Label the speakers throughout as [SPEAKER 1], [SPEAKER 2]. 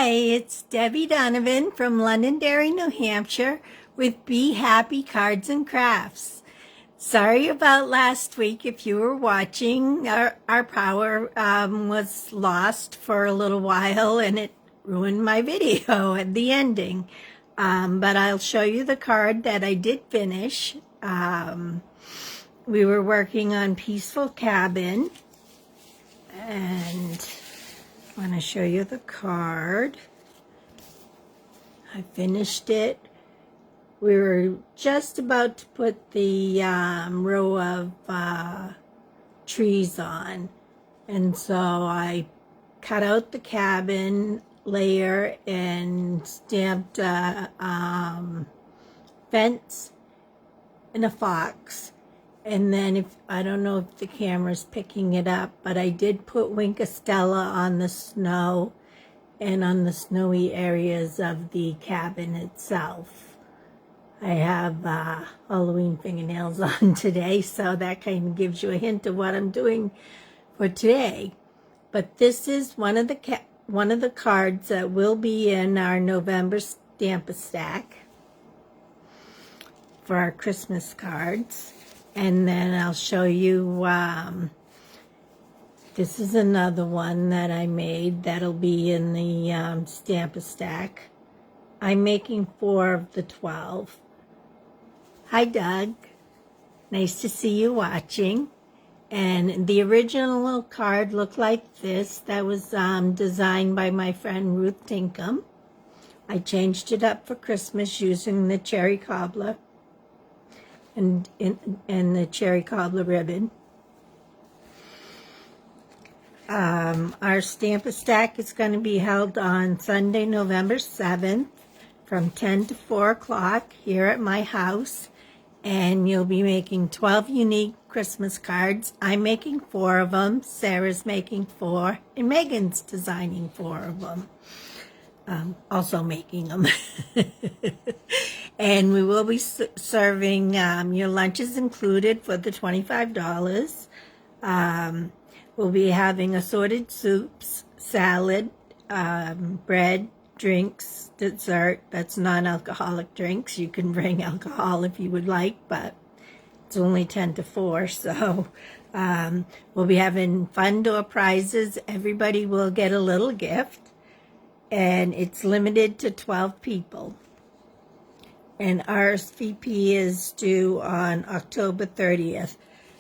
[SPEAKER 1] Hi, it's Debbie Donovan from Londonderry, New Hampshire with Be Happy Cards and Crafts. Sorry about last week. If you were watching, our power was lost for a little while and it ruined my video at the ending. But I'll show you the card that I did finish. We were working on Peaceful Cabin, and I want to show you the card. I finished it. We were just about to put the row of trees on, and so I cut out the cabin layer and stamped a fence and a fox. And then I don't know if the camera's picking it up, but I did put Winkostella on the snow and on the snowy areas of the cabin itself. I have Halloween fingernails on today, so that kind of gives you a hint of what I'm doing for today. But this is one of the cards that will be in our November Stamp-A-Stack for our Christmas cards. And then I'll show you, this is another one that I made that'll be in the Stamp-A-Stack. I'm making 4 of the 12. Hi, Doug. Nice to see you watching. And the original card looked like this. That was designed by my friend Ruth Tinkham. I changed it up for Christmas using the cherry cobbler and the cherry cobbler ribbon. Our Stamp-A-Stack is going to be held on Sunday, November 7th from 10 to 4 o'clock here at my house. And you'll be making 12 unique Christmas cards. I'm making 4 of them. Sarah's making 4. And Megan's designing 4 of them. Also making them. And we will be serving your lunches included for the $25. We'll be having assorted soups, salad, bread, drinks, dessert. That's non-alcoholic drinks. You can bring alcohol if you would like, but it's only 10 to 4, so we'll be having fun door prizes. Everybody will get a little gift, and it's limited to 12 people. And RSVP is due on October 30th.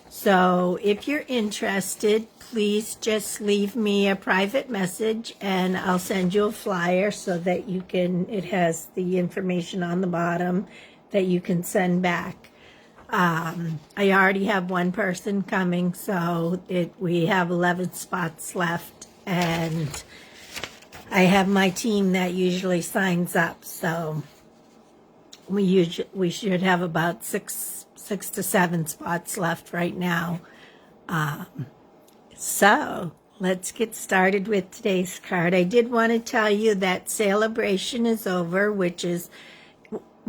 [SPEAKER 1] So if you're interested, please just leave me a private message and I'll send you a flyer so that you can, it has the information on the bottom that you can send back. I already have one person coming, so we have 11 spots left, and I have my team that usually signs up, so we should have about six to 7 spots left right now. So let's get started with today's card. I did want to tell you that Celebration is over, which is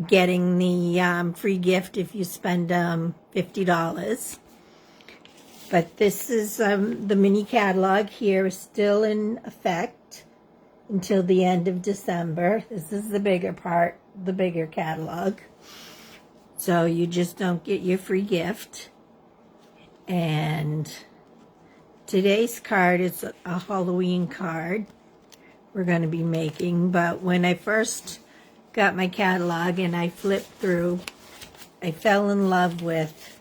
[SPEAKER 1] getting the free gift if you spend $50. But this is the mini catalog here is still in effect until the end of December. This is the bigger part, the bigger catalog. So you just don't get your free gift. And today's card is a Halloween card we're going to be making. But when I first got my catalog and I flipped through, I fell in love with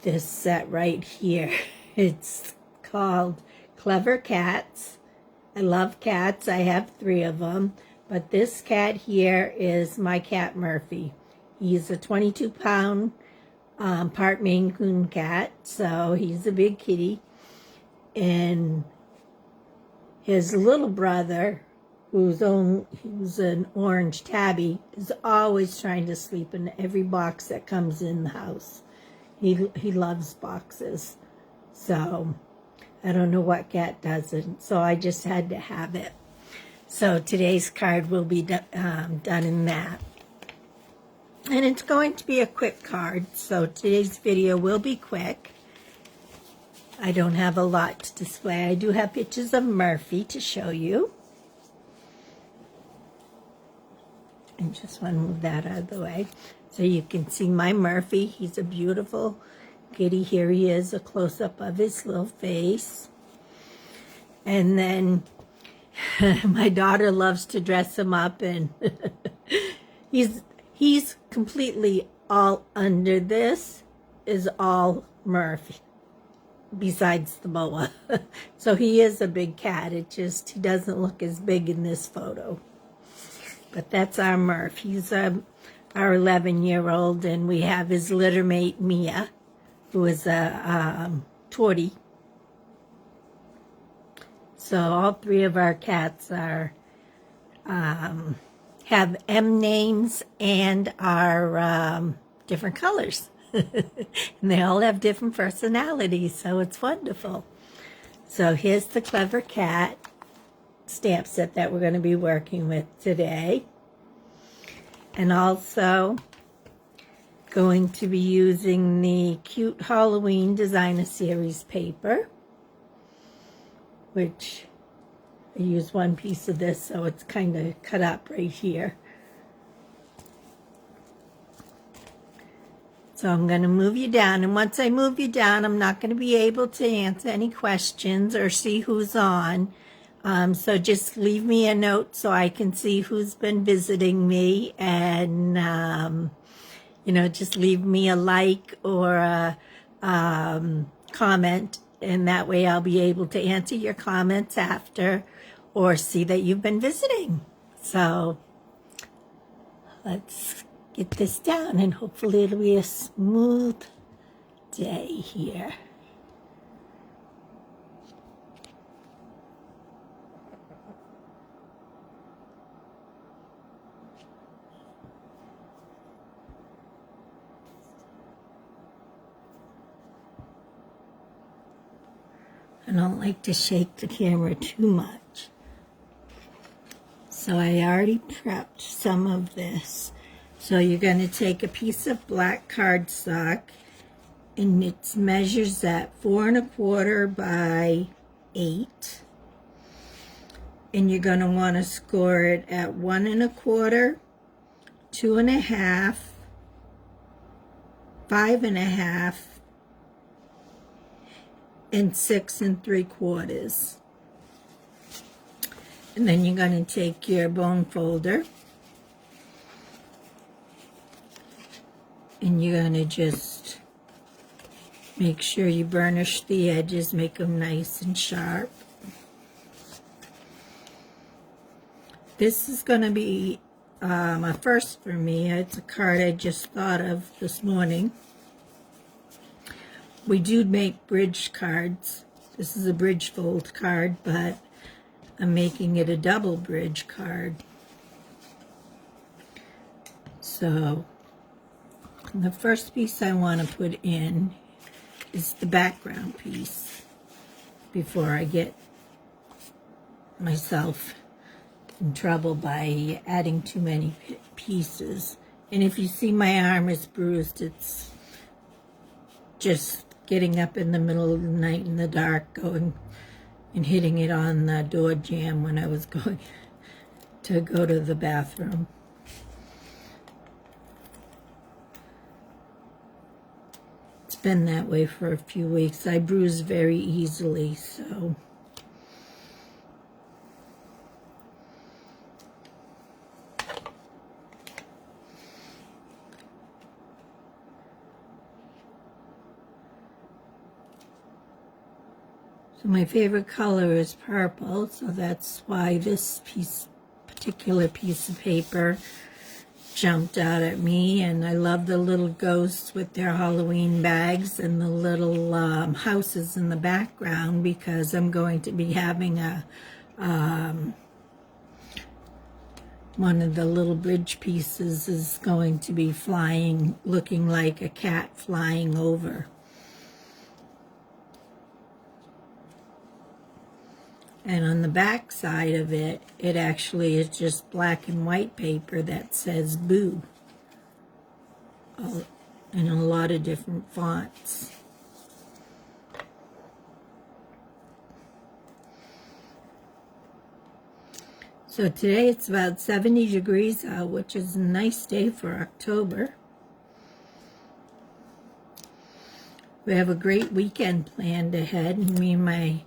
[SPEAKER 1] this set right here. It's called Clever Cats. I love cats. I have 3 of them. But this cat here is my cat Murphy. He's a 22-pound part Maine Coon cat, so he's a big kitty. And his little brother, who's an orange tabby, is always trying to sleep in every box that comes in the house. He loves boxes. So I don't know what cat doesn't, so I just had to have it. So today's card will be done in that. And it's going to be a quick card, so today's video will be quick. I don't have a lot to display. I do have pictures of Murphy to show you. I just want to move that out of the way so you can see my Murphy. He's a beautiful kitty. Here he is, a close-up of his little face. And then my daughter loves to dress him up, and he's completely all under this is all Murphy, besides the boa. So he is a big cat. It just, he doesn't look as big in this photo. But that's our Murph. He's our 11-year-old, and we have his litter mate, Mia, who is a tortie. So all three of our cats are have M names and are different colors. And they all have different personalities, so it's wonderful. So here's the Clever Cat stamp set that we're going to be working with today. And also going to be using the Cute Halloween Designer Series paper, which I use one piece of this, so it's kind of cut up right here. So I'm going to move you down, and once I move you down, I'm not going to be able to answer any questions or see who's on. So just leave me a note so I can see who's been visiting me, and, you know, just leave me a like or a comment, and that way I'll be able to answer your comments after or see that you've been visiting. So let's get this down, and hopefully it'll be a smooth day here. I don't like to shake the camera too much. So I already prepped some of this. So you're going to take a piece of black cardstock, and it measures at 4 1/4 by 8. And you're going to want to score it at 1 1/4, 2 1/2, 5 1/2, and 6 3/4. And then you're going to take your bone folder, and you're going to just make sure you burnish the edges, make them nice and sharp. This is going to be a first for me. It's a card I just thought of this morning. We do make bridge cards. This is a bridge fold card, but I'm making it a double bridge card. So the first piece I want to put in is the background piece before I get myself in trouble by adding too many pieces. And if you see my arm is bruised, it's just getting up in the middle of the night in the dark, going and hitting it on the door jamb when I was going to go to the bathroom. It's been that way for a few weeks. I bruise very easily, so my favorite color is purple, so that's why this particular piece of paper jumped out at me. And I love the little ghosts with their Halloween bags and the little houses in the background, because I'm going to be having a one of the little bridge pieces is going to be flying, looking like a cat flying over. And on the back side of it, it actually is just black and white paper that says Boo in a lot of different fonts. So today it's about 70 degrees out, which is a nice day for October. We have a great weekend planned ahead. Me and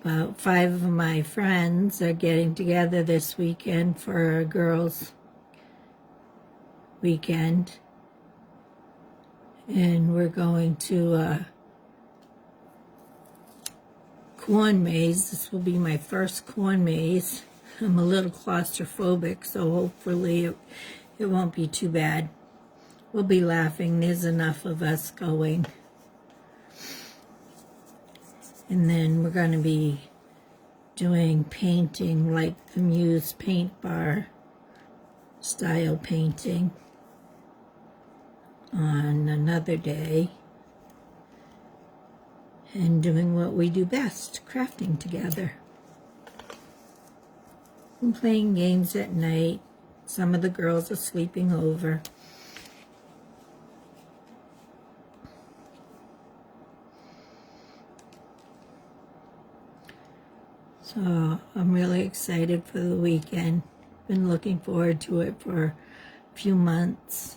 [SPEAKER 1] about 5 of my friends are getting together this weekend for a girls' weekend. And we're going to a corn maze. This will be my first corn maze. I'm a little claustrophobic, so hopefully it won't be too bad. We'll be laughing. There's enough of us going. And then we're going to be doing painting, like the Muse paint bar style painting on another day. And doing what we do best, crafting together. And playing games at night. Some of the girls are sleeping over. So I'm really excited for the weekend. Been looking forward to it for a few months.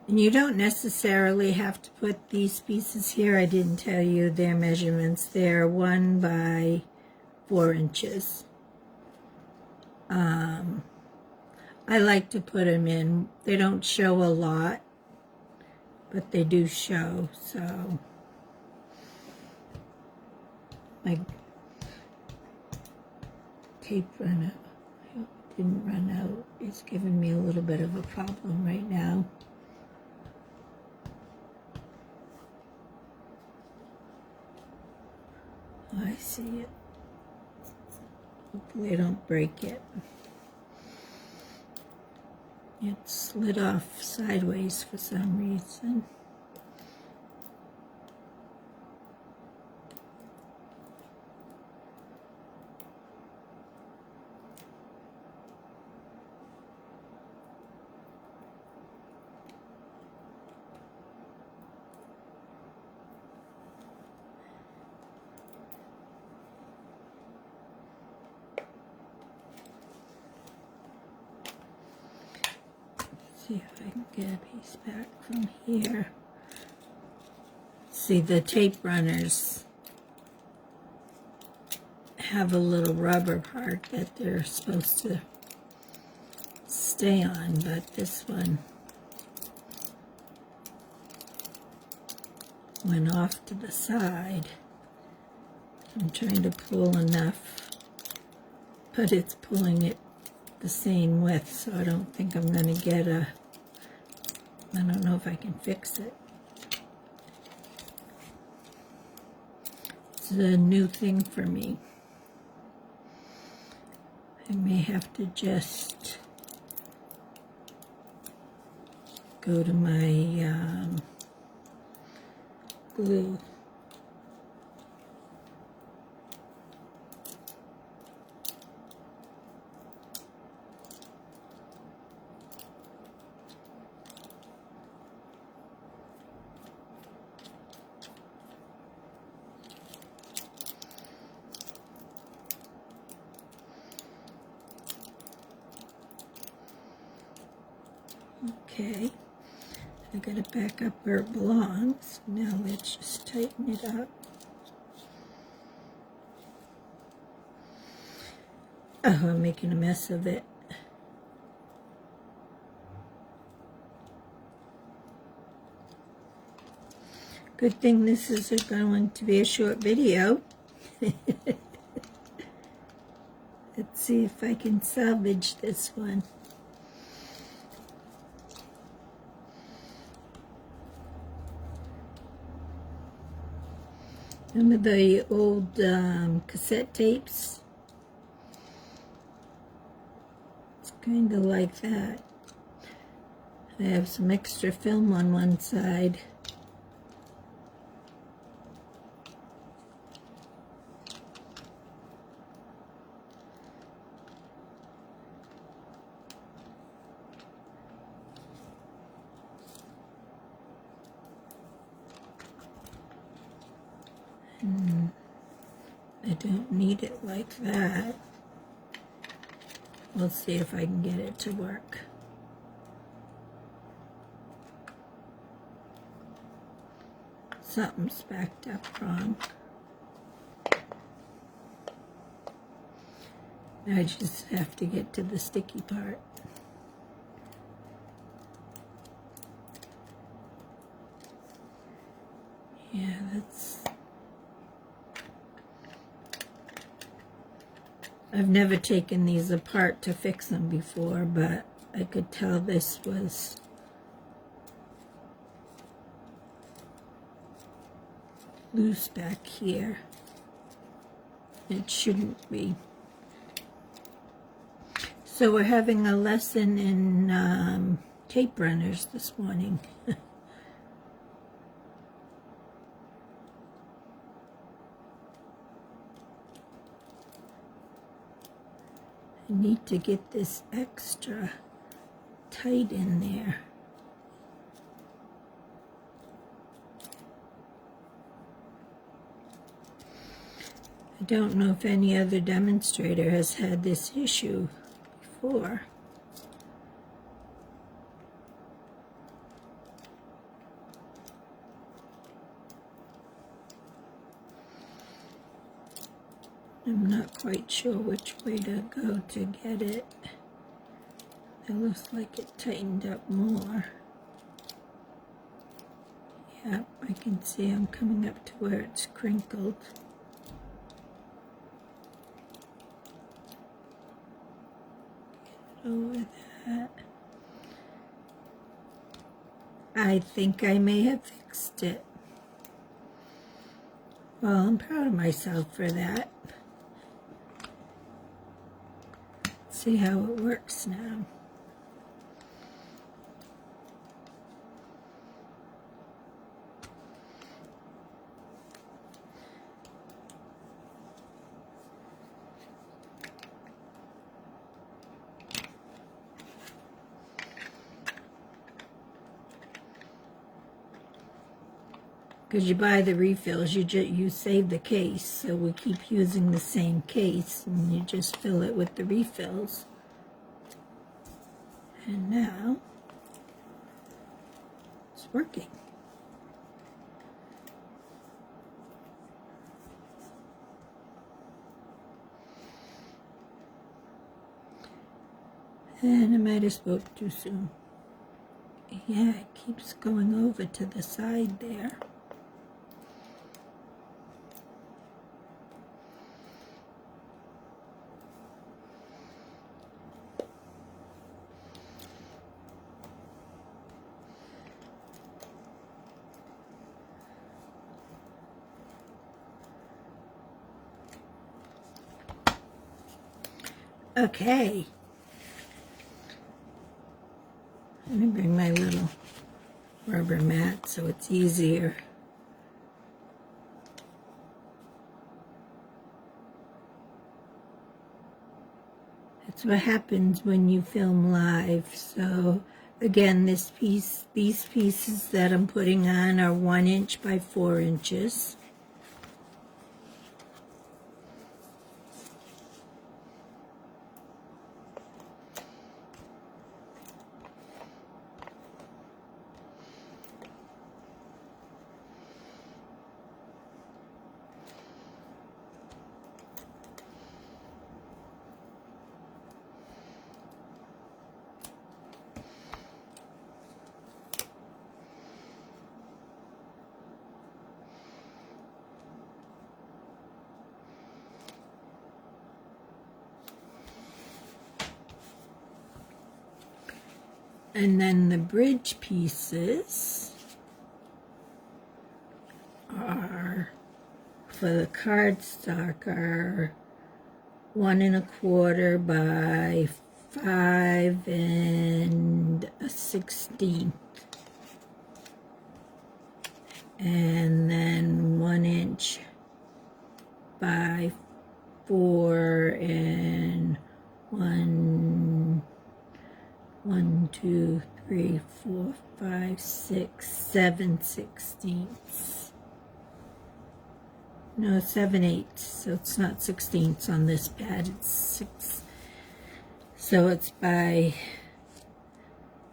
[SPEAKER 1] And you don't necessarily have to put these pieces here. I didn't tell you their measurements. They're 1 by 4 inches. I like to put them in. They don't show a lot, but they do show. So my tape didn't run out. It's giving me a little bit of a problem right now. I see it. Hopefully I don't break it. It slid off sideways for some reason. See if I can get a piece back from here. See, the tape runners have a little rubber part that they're supposed to stay on, but this one went off to the side. I'm trying to pull enough, but it's pulling it the same width, so I don't think I'm going to get I don't know if I can fix it. It's a new thing for me. I may have to just go to my glue. Okay, I got it back up where it belongs. Now let's just tighten it up. Oh, I'm making a mess of it. Good thing this is going to be a short video. Let's see if I can salvage this one. Remember the old cassette tapes? It's kind of like that. I have some extra film on one side. I don't need it like that. We'll see if I can get it to work. Something's backed up wrong. I just have to get to the sticky part. Yeah, that's... I've never taken these apart to fix them before, but I could tell this was loose back here. It shouldn't be. So we're having a lesson in tape runners this morning. I need to get this extra tight in there. I don't know if any other demonstrator has had this issue before. I'm not quite sure which way to go to get it. It looks like it tightened up more. Yep, I can see I'm coming up to where it's crinkled. Get over that. I think I may have fixed it. Well, I'm proud of myself for that. See how it works now. Because you buy the refills, you save the case, so we keep using the same case, and you just fill it with the refills. And now it's working. And I might have spoke too soon. Yeah, it keeps going over to the side there. Okay. Let me bring my little rubber mat so it's easier. That's what happens when you film live. So again, these pieces that I'm putting on are 1 inch by 4 inches. And then the bridge pieces are, for the cardstock, are 1 1/4 by 5 1/16, and then 1 inch by 4 and 7/16. No, 7/8, so it's not 16ths on this pad, it's 6. So it's by,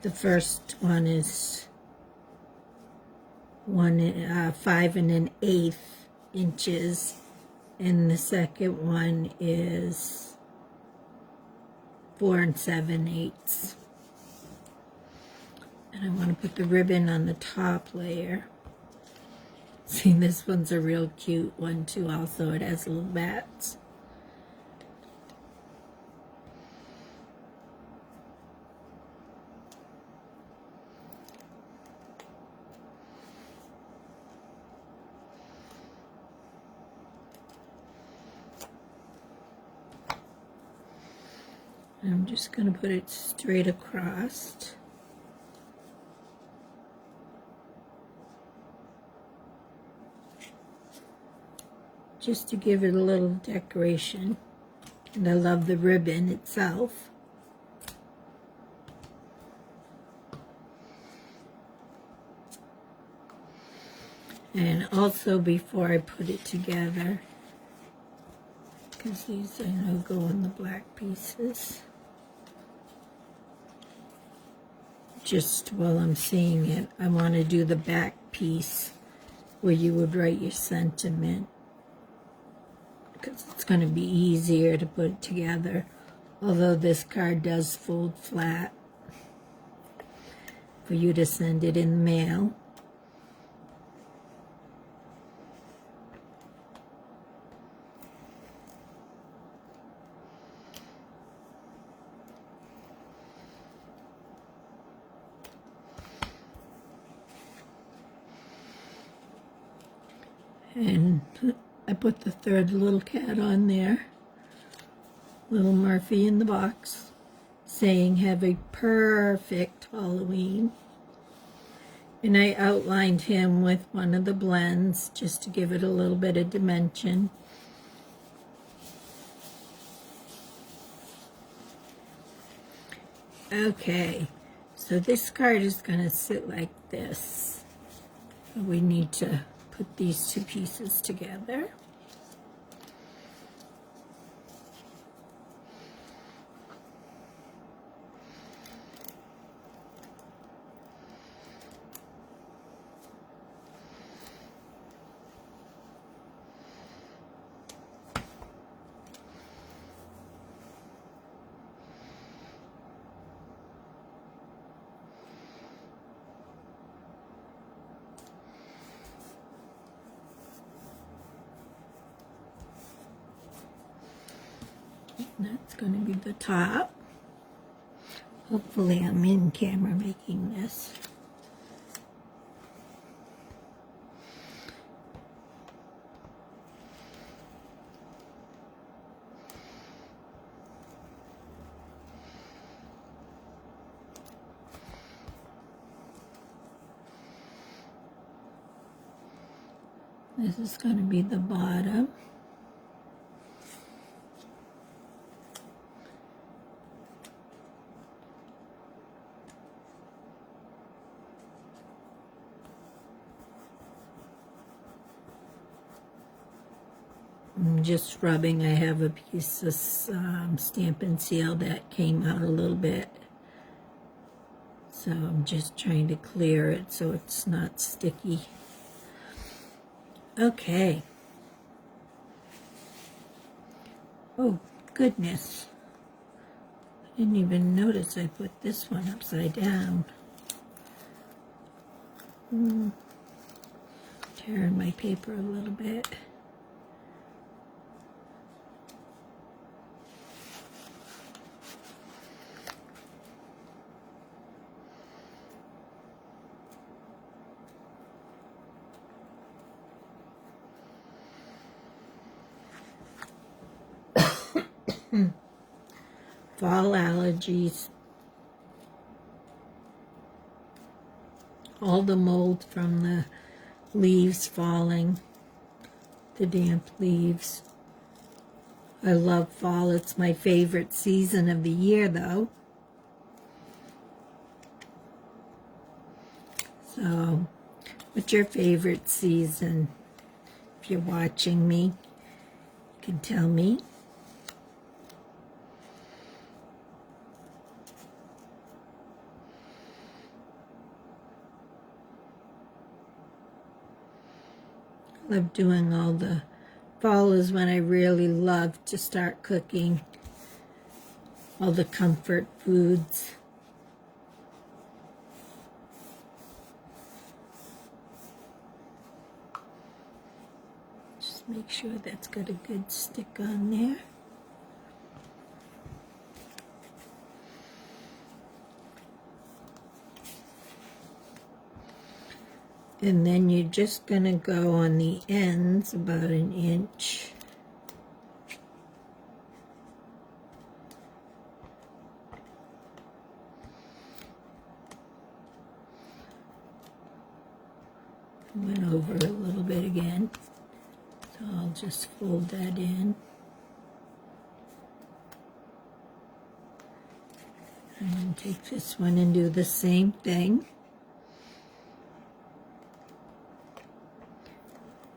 [SPEAKER 1] the first one is 5 1/8 inches, and the second one is 4 7/8. And I want to put the ribbon on the top layer. See, this one's a real cute one too. Also, it has little bats. I'm just going to put it straight across. Just to give it a little decoration. And I love the ribbon itself. And also, before I put it together, because these I know go in the black pieces, just while I'm seeing it, I want to do the back piece where you would write your sentiment, because it's going to be easier to put it together, although this card does fold flat for you to send it in the mail. And I put the third little cat on there, little Murphy in the box, saying have a perfect Halloween. And I outlined him with one of the blends just to give it a little bit of dimension. Okay, so this card is going to sit like this. We need to put these two pieces together. That's going to be the top. Hopefully I'm in camera making this. This is going to be the bottom. I'm just rubbing. I have a piece of Stampin' Seal that came out a little bit. So I'm just trying to clear it so it's not sticky. Okay. Oh, goodness. I didn't even notice I put this one upside down. Tearing my paper a little bit. fall allergies, all the mold from the leaves falling, the damp leaves. I love fall. It's my favorite season of the year, though. So, what's your favorite season? If you're watching me, you can tell me. I love doing all the fall is when I really love to start cooking all the comfort foods. Just make sure that's got a good stick on there. And then you're just going to go on the ends about 1 inch. Went over a little bit again. So I'll just fold that in. And take this one and do the same thing.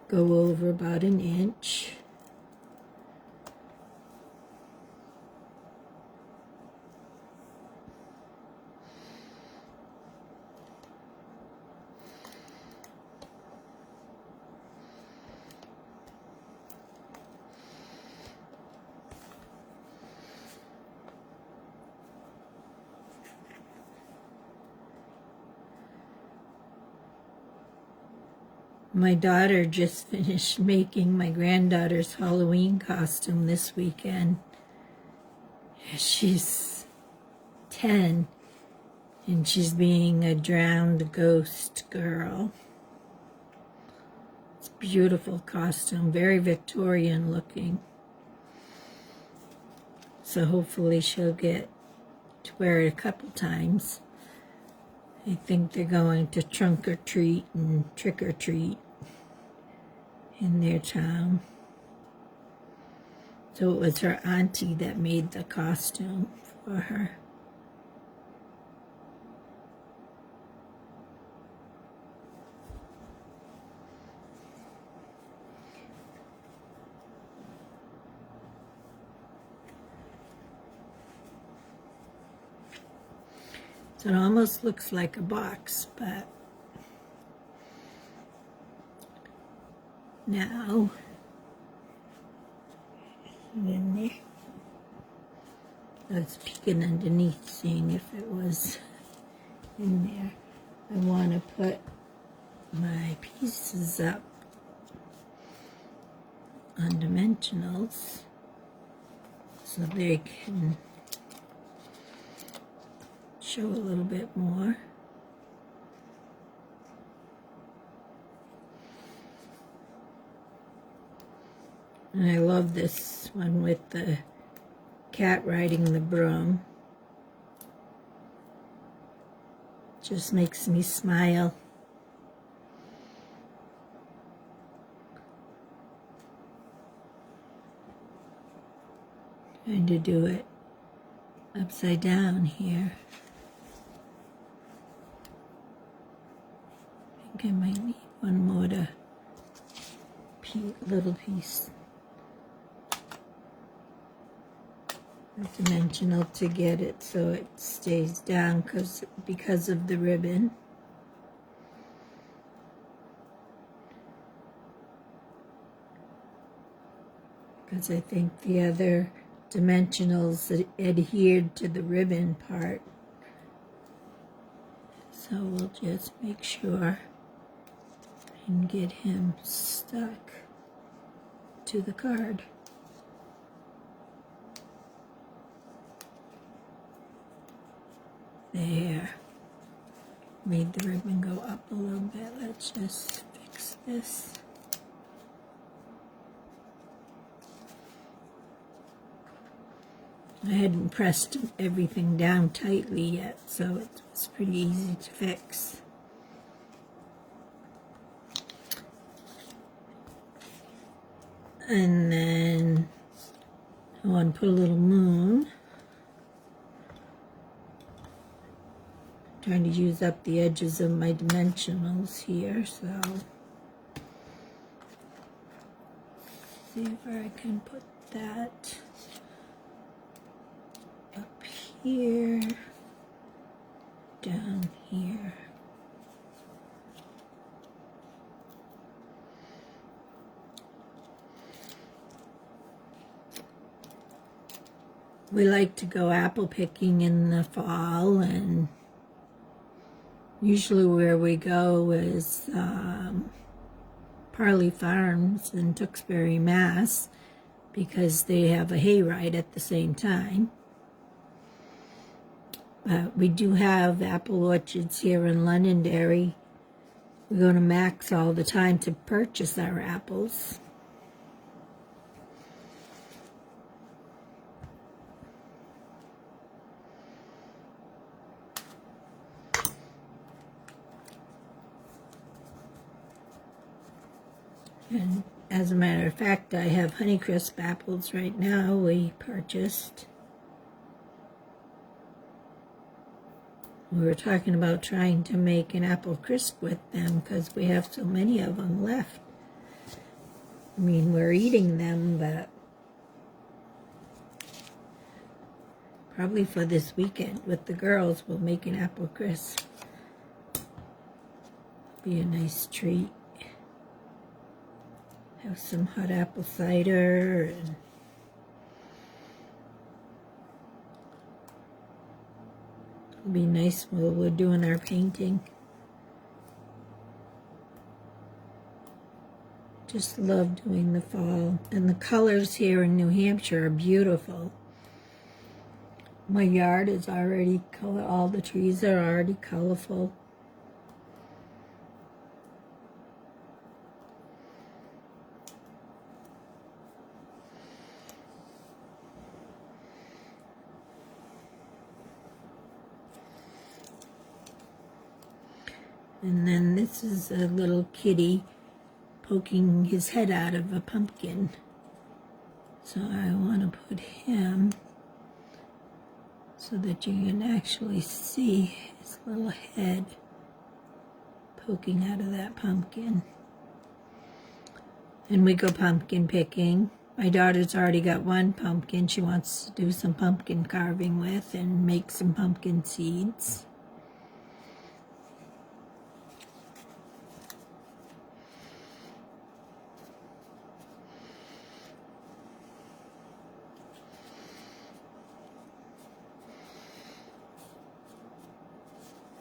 [SPEAKER 1] Go over about 1 inch. My daughter just finished making my granddaughter's Halloween costume this weekend. She's 10, and she's being a drowned ghost girl. It's a beautiful costume, very Victorian looking. So hopefully she'll get to wear it a couple times. I think they're going to trunk or treat and trick or treat in their town. So it was her auntie that made the costume for her. So it almost looks like a box, but now, in there, I was peeking underneath, seeing if it was in there. I want to put my pieces up on dimensionals so they can show a little bit more. And I love this one with the cat riding the broom. Just makes me smile. Trying to do it upside down here. I think I might need one more little piece. A dimensional to get it so it stays down because of the ribbon. Because I think the other dimensionals adhered to the ribbon part. So we'll just make sure and get him stuck to the card. There. Made the ribbon go up a little bit. Let's just fix this. I hadn't pressed everything down tightly yet, so it was pretty easy to fix. And then I want to put a little moon. Trying to use up the edges of my dimensionals here, so see where I can put that up here, down here. We like to go apple picking in the fall, and usually where we go is Parley Farms in Tewksbury, Mass, because they have a hayride at the same time. But we do have apple orchards here in Londonderry. We go to Mac's all the time to purchase our apples. And as a matter of fact, I have Honeycrisp apples right now we purchased. We were talking about trying to make an apple crisp with them because we have so many of them left. I mean, we're eating them, but probably for this weekend with the girls, we'll make an apple crisp. Be a nice treat. Have some hot apple cider and it'll be nice while we're doing our painting. Just love doing the fall. And the colors here in New Hampshire are beautiful. My yard is already color. All the trees are already colorful. And then this is a little kitty poking his head out of a pumpkin. So I want to put him so that you can actually see his little head poking out of that pumpkin. And we go pumpkin picking. My daughter's already got one pumpkin she wants to do some pumpkin carving with and make some pumpkin seeds.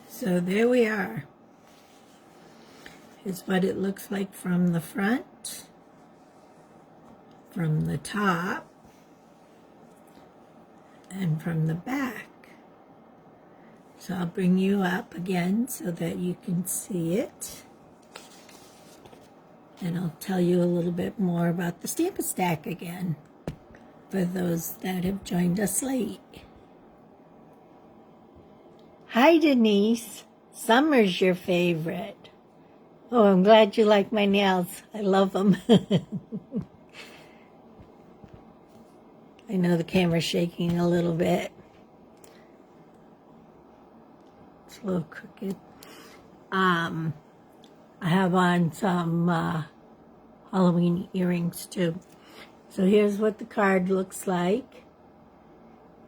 [SPEAKER 1] So there we are. Here's what it looks like from the front, from the top, and from the back. So I'll bring you up again so that you can see it. And I'll tell you a little bit more about the Stamp-A-Stack again for those that have joined us late. Hi, Denise. Summer's your favorite. Oh, I'm glad you like my nails. I love them. I know the camera's shaking a little bit. It's a little crooked. I have on some Halloween earrings too. So here's what the card looks like.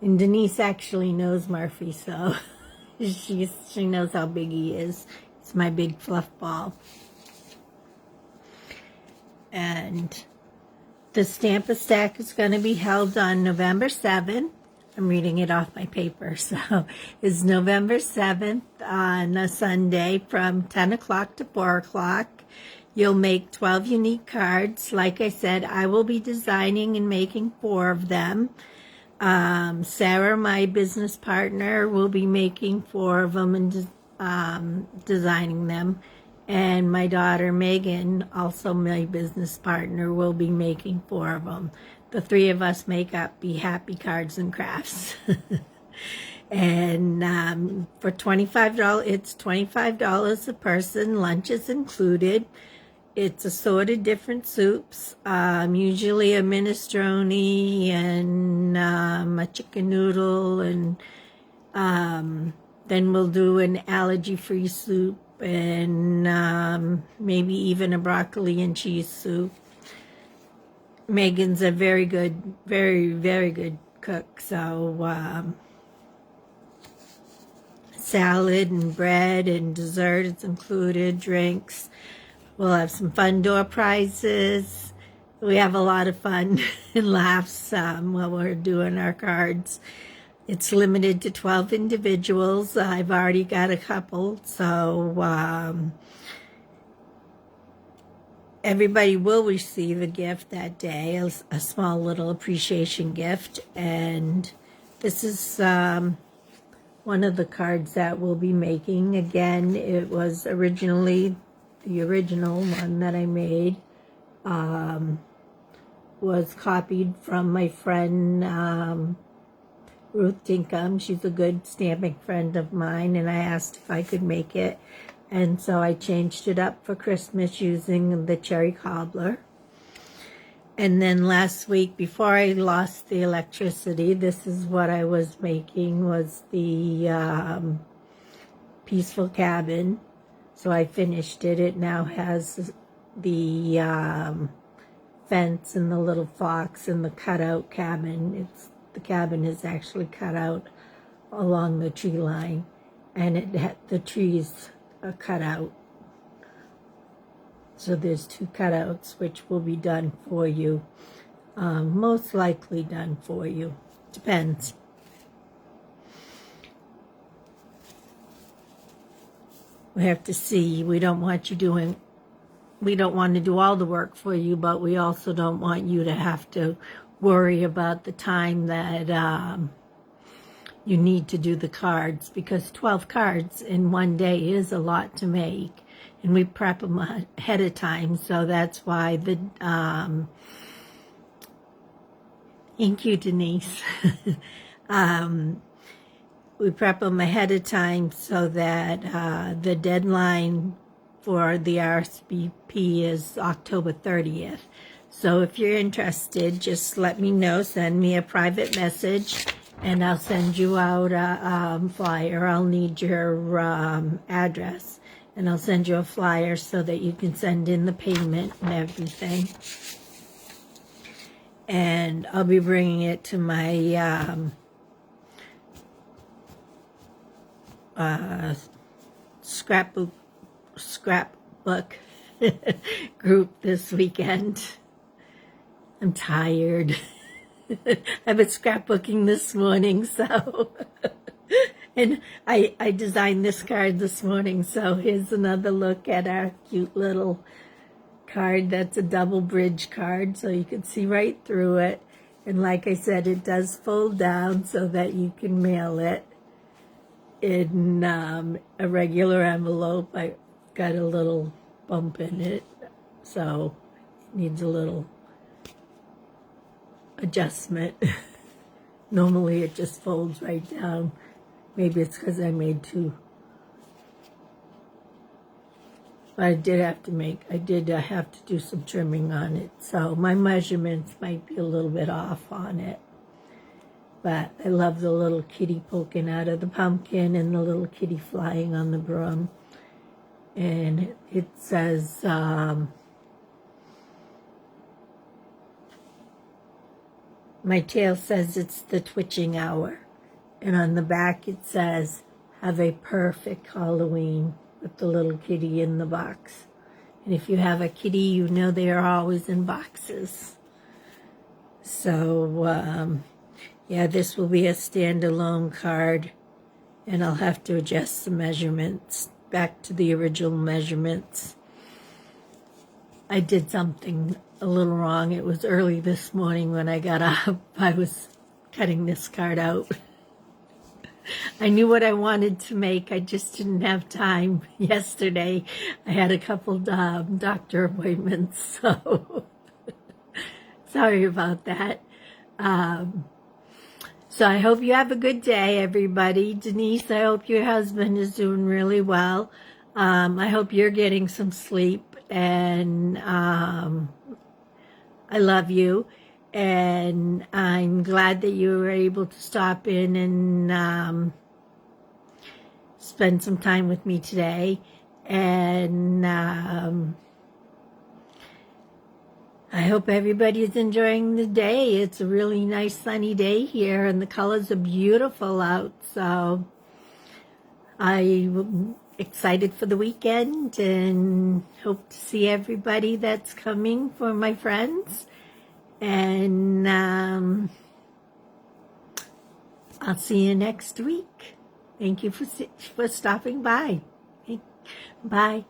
[SPEAKER 1] And Denise actually knows Murphy, so she knows how big he is. It's my big fluff ball. And the Stamp-A-Stack is going to be held on November 7th. I'm reading it off my paper. So it's November 7th on a Sunday from 10 o'clock to 4 o'clock. You'll make 12 unique cards. Like I said, I will be designing and making 4 of them. Sarah, my business partner, will be making 4 of them and designing them. And my daughter, Megan, also my business partner, will be making 4 of them. the three of us make up Be Happy Cards and Crafts. And for $25, it's $25 a person. Lunch is included. It's assorted different soups, usually a minestrone and a chicken noodle, and then we'll do an allergy-free soup and maybe even a broccoli and cheese soup. Megan's a very good, very, very good cook, so salad and bread and dessert is included, drinks. We'll have some fun door prizes. We have a lot of fun and laughs while we're doing our cards. It's limited to 12 individuals. I've already got a couple, so everybody will receive a gift that day, a small little appreciation gift. And this is one of the cards that we'll be making. Again, it was originally, the original one that I made was copied from my friend Ruth Dinkum. She's a good stamping friend of mine, and I asked if I could make it. And so I changed it up for Christmas using the cherry cobbler. And then last week, before I lost the electricity, this is what I was making, was the Peaceful Cabin. So I finished it. It now has the fence and the little fox and the cutout cabin. The cabin is actually cut out along the tree line, and the trees are cut out. So there's 2 cutouts, which will be done for you. Most likely done for you. Depends. We have to see. We don't want to do all the work for you, but we also don't want you to have to worry about the time that you need to do the cards, because 12 cards in one day is a lot to make, and we prep them ahead of time. So that's why thank you, Denise. We prep them ahead of time so that the deadline for the RSVP is October 30th. So if you're interested, just let me know. Send me a private message, and I'll send you out a flyer. I'll need your address, and I'll send you a flyer so that you can send in the payment and everything. And I'll be bringing it to my scrapbook group this weekend. I'm tired. I've been scrapbooking this morning, so and I designed this card this morning. So here's another look at our cute little card. That's a double bridge card, so you can see right through it. And like I said, it does fold down so that you can mail it in a regular envelope. I got a little bump in it, so it needs a little adjustment. Normally it just folds right down. Maybe it's because I made 2. But I did have to do some trimming on it, so my measurements might be a little bit off on it. But I love the little kitty poking out of the pumpkin and the little kitty flying on the broom. And it says, my tail says it's the twitching hour. And on the back it says, have a perfect Halloween, with the little kitty in the box. And if you have a kitty, you know they are always in boxes. So, yeah, this will be a standalone card, and I'll have to adjust the measurements back to the original measurements. I did something a little wrong. It was early this morning when I got up. I was cutting this card out. I knew what I wanted to make. I just didn't have time yesterday. I had a couple doctor appointments, so Sorry about that. Um, so I hope you have a good day, everybody. Denise, I hope your husband is doing really well. I hope you're getting some sleep, and I love you. And I'm glad that you were able to stop in and spend some time with me today. And I hope everybody is enjoying the day. It's a really nice sunny day here, and the colors are beautiful out. So I'm excited for the weekend and hope to see everybody that's coming for my friends. And I'll see you next week. Thank you for stopping by. Bye.